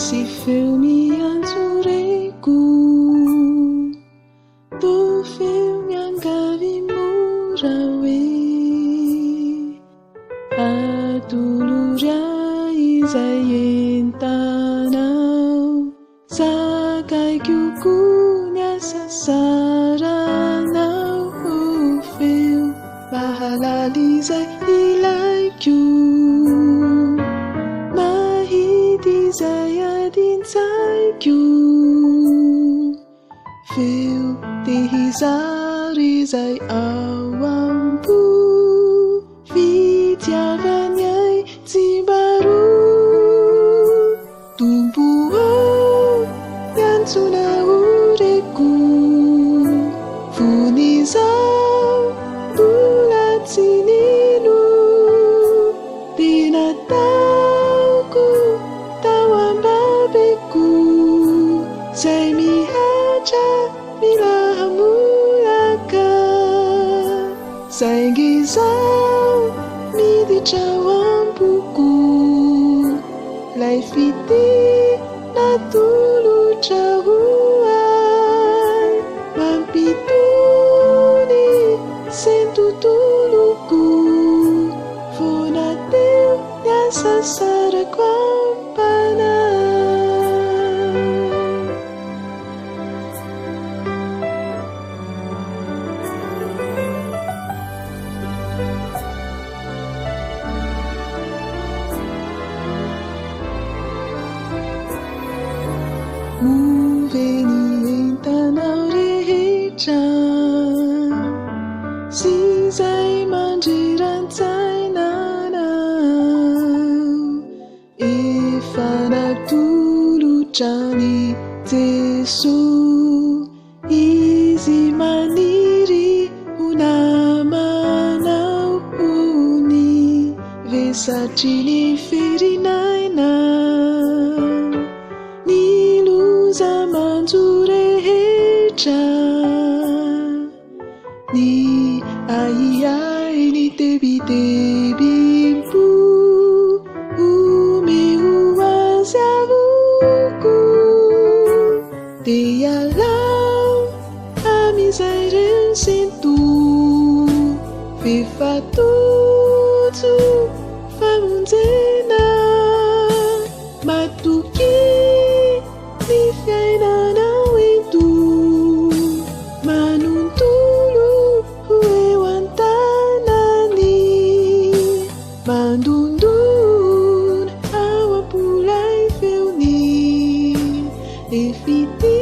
Misy feo mianjoreko, toa feo miangavy mora hoe atoloria izay entanao, zakaiko koa ny asa saranao. Feo mahalala izay ilaiko, mahity izay adintsaiko, feo tehizary izay ao ampo, fitiavany ay tsy maro, tompo ao miantsona oreko, fonizao mbola tsy nino, tinataoko tao ambabeko, zay mihatra mila hamolaka, saingizao miditra ao ampoko, lay fity natolotra hoay, mampitony sen tontoloko, fonateo ny asa sarako ampana. Moveny entanao rehetra, sy izay mandrirantsainanao, efa natolotra ny Jesoa, izy maniry ho namanao, ny vesatry ny ferinaina, ny loza manjo rehetra, ny aiai ny tebitebimpo, omeo azy avoko, dia alao amizay reo sento, fefatojo famonjena, matoky ny fiainanao eto, manontolo ho eo an-tanany, mandondona ao ampolay feony, le fity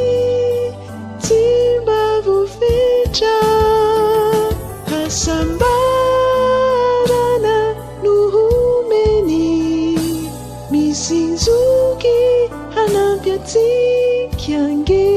tsy mba voafetra, hasambarana no homeny, misy inzoky hanampy atsika ange.